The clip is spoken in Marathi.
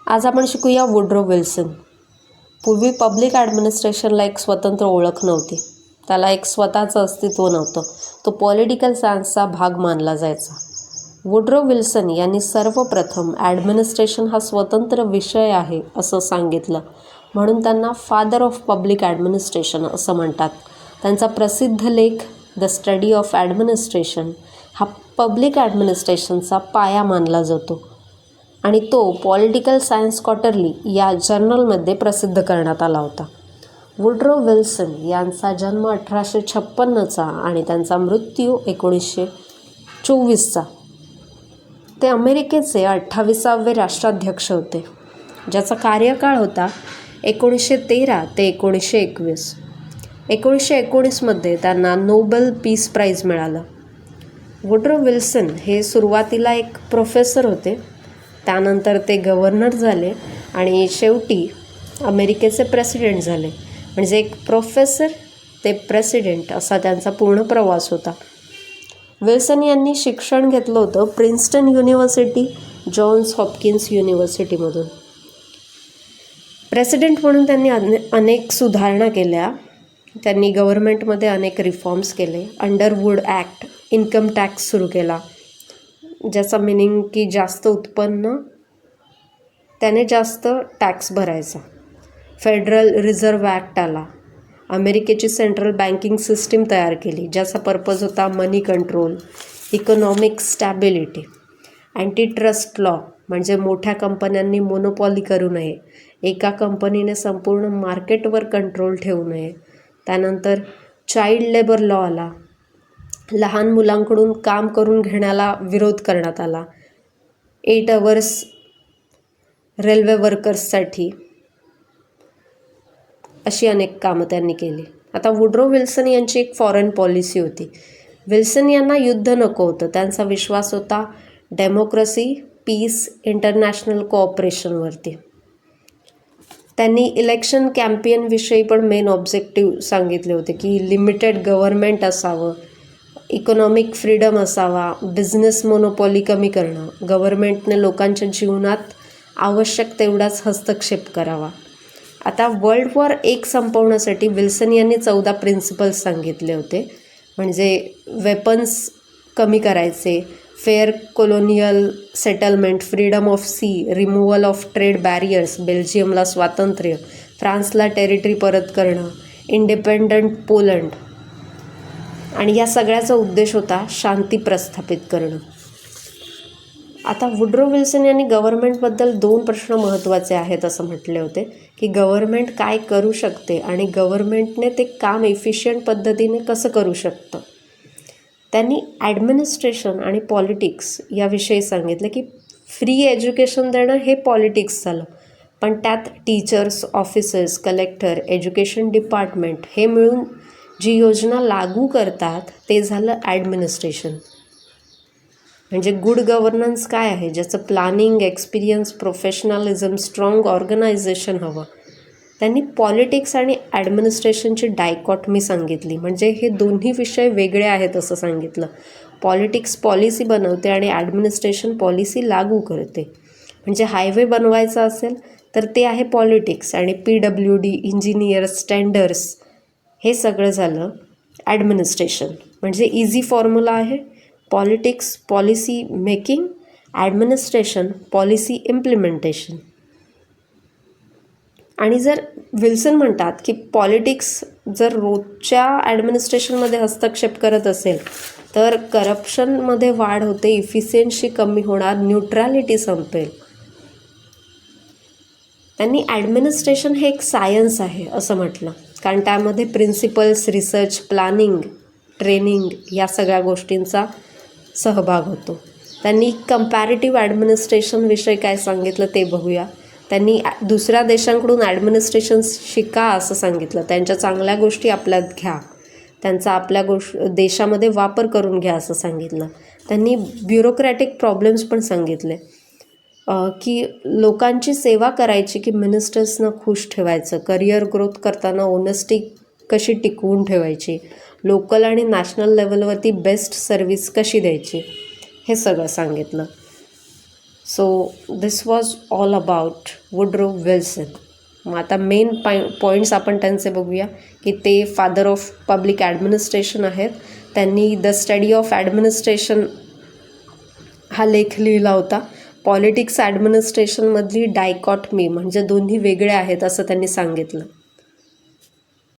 आज आपण शिकूया वुड्रो विल्सन. पूर्वी पब्लिक ॲडमिनिस्ट्रेशनला एक स्वतंत्र ओळख नव्हती. त्याला एक स्वतःचं अस्तित्व नव्हतं. तो पॉलिटिकल सायन्सचा भाग मानला जायचा. वुड्रो विल्सन यांनी सर्वप्रथम ॲडमिनिस्ट्रेशन हा स्वतंत्र विषय आहे असं सांगितलं. म्हणून त्यांना फादर ऑफ पब्लिक ॲडमिनिस्ट्रेशन असं म्हणतात. त्यांचा प्रसिद्ध लेख द स्टडी ऑफ ॲडमिनिस्ट्रेशन हा पब्लिक ॲडमिनिस्ट्रेशनचा पाया मानला जातो आणि तो पॉलिटिकल सायन्स क्वार्टरली या जर्नलमध्ये प्रसिद्ध करण्यात आला होता. वुड्रो विल्सन यांचा जन्म 1856चा आणि त्यांचा मृत्यू 1924चा. ते अमेरिकेचे 28वे राष्ट्राध्यक्ष होते, ज्याचा कार्यकाळ होता 1913 ते 1921. 1919मध्ये त्यांना नोबेल पीस प्राईज मिळालं. वुड्रो विल्सन हे सुरुवातीला एक प्रोफेसर होते, त्यानंतर ते गव्हर्नर झाले आणि शेवटी अमेरिकेचे प्रेसिडेंट झाले. म्हणजे एक प्रोफेसर ते प्रेसिडेंट असा त्यांचा पूर्ण प्रवास होता. विल्सन यांनी शिक्षण घेतलं होतं प्रिन्स्टन युनिव्हर्सिटी, जॉन्स हॉपकिन्स युनिव्हर्सिटीमधून. प्रेसिडेंट म्हणून त्यांनी अनेक सुधारणा केल्या. त्यांनी गव्हर्नमेंटमध्ये अनेक रिफॉर्म्स केले. अंडरवूड ॲक्ट, इन्कम टॅक्स सुरू केला, ज्याचा मिनिंग की जास्त उत्पन्न त्याने जास्त टॅक्स भरायचा. फेडरल रिझर्व्ह ॲक्ट आला. अमेरिकेची सेंट्रल बँकिंग सिस्टीम तयार केली, ज्याचा पर्पज होता money control, economic stability. Anti trust law म्हणजे मोठ्या कंपन्यांनी मोनोपॉली करू नये, एका कंपनीने संपूर्ण मार्केटवर कंट्रोल ठेवू नये. त्यानंतर चाइल्ड लेबर लॉ आला. लहान मुलांकडून काम करून घेण्याला विरोध करण्यात आला. 8 अवर्स रेल्वे वर्कर्ससाठी अशी अनेक कामं त्यांनी केली. आता वुड्रो विल्सन यांची एक फॉरेन पॉलिसी होती. विल्सन यांना युद्ध नको होतं. त्यांचा विश्वास होता डेमोक्रेसी, पीस, इंटरनॅशनल कोऑपरेशनवरती. त्यांनी इलेक्शन कॅम्पेनविषयी पण मेन ऑब्जेक्टिव्ह सांगितले होते की लिमिटेड गव्हर्नमेंट असावं, इकॉनॉमिक फ्रीडम असावा, बिझनेस मोनोपॉली कमी करणं, गव्हर्नमेंटने लोकांच्या जीवनात आवश्यक तेवढाच हस्तक्षेप करावा. आता वर्ल्ड वॉर I संपवण्यासाठी विल्सन यांनी 14 प्रिन्सिपल्स सांगितले होते. म्हणजे वेपन्स कमी करायचे, fair colonial settlement, freedom of sea, removal of trade barriers, बेल्जियमला स्वातंत्र्य, फ्रान्सला टेरिटरी परत करणं, इंडिपेंडंट पोलंड. आणि या सगळ्याचा उद्देश होता शांती प्रस्थापित करणं. आता वुड्रो विल्सन यांनी गव्हर्नमेंटबद्दल 2 प्रश्न महत्त्वाचे आहेत असं म्हटले होते की गव्हर्नमेंट काय करू शकते आणि गव्हर्नमेंटने ते काम इफिशियंट पद्धतीने कसं करू शकतं. त्यांनी ॲडमिनिस्ट्रेशन आणि पॉलिटिक्स याविषयी सांगितलं की फ्री एज्युकेशन देणं हे पॉलिटिक्स झालं, पण त्यात teachers, officers, collector, education department हे मिळून जी योजना लागू करतात ते झालं ॲडमिनिस्ट्रेशन. म्हणजे गुड गव्हर्नन्स काय आहे, ज्याचं planning, experience, professionalism, strong organisation हवं. त्यांनी पॉलिटिक्स आणि ॲडमिनिस्ट्रेशनची डायकॉटमी सांगितली. म्हणजे हे दोन्ही विषय वेगळे आहेत असं सांगितलं. पॉलिटिक्स पॉलिसी बनवते आणि ॲडमिनिस्ट्रेशन पॉलिसी लागू करते. म्हणजे हायवे बनवायचा असेल तर ते आहे पॉलिटिक्स आणि PWD, इंजिनियर्स, टेंडर्स हे सगळं झालं ॲडमिनिस्ट्रेशन. म्हणजे इझी फॉर्म्युला आहे. Politics policy making, administration policy implementation. आणि जर विल्सन म्हणतात की पॉलिटिक्स जर रोजच्या ॲडमिनिस्ट्रेशनमध्ये हस्तक्षेप करत असेल तर करप्शनमध्ये वाढ होते, इफिशियन्सी कमी होणार, न्यूट्रॅलिटी संपेल. त्यांनी ॲडमिनिस्ट्रेशन हे एक सायन्स आहे असं म्हटलं, कारण त्यामध्ये प्रिन्सिपल्स, रिसर्च, प्लॅनिंग, ट्रेनिंग या सगळ्या गोष्टींचा सहभाग होतो. त्यांनी कंपॅरेटिव्ह ॲडमिनिस्ट्रेशनविषयी काय सांगितलं ते बघूया. त्यांनी दुसऱ्या देशांकडून ॲडमिनिस्ट्रेशन शिका असं सांगितलं. त्यांच्या चांगल्या गोष्टी आपल्यात घ्या, त्यांचा आपल्या देशामध्ये वापर करून घ्या असं सांगितलं. त्यांनी ब्युरोक्रॅटिक प्रॉब्लेम्स पण सांगितले की लोकांची सेवा करायची की मिनिस्टर्सना खुश ठेवायचं, करिअर ग्रोथ करताना ओनेस्टी कशी टिकवून ठेवायची, लोकल आणि नॅशनल लेवलवरती बेस्ट सर्व्हिस कशी द्यायची, हे सगळं सांगितलं. So this was all about Woodrow Wilson. मग आता मेन पॉईंट्स आपण त्यांचे बघूया की ते फादर ऑफ पब्लिक ॲडमिनिस्ट्रेशन आहेत. त्यांनी द स्टडी ऑफ ॲडमिनिस्ट्रेशन हा लेख लिहिला होता. पॉलिटिक्स ॲडमिनिस्ट्रेशनमधली डायकॉटमी म्हणजे दोन्ही वेगळे आहेत असं त्यांनी सांगितलं.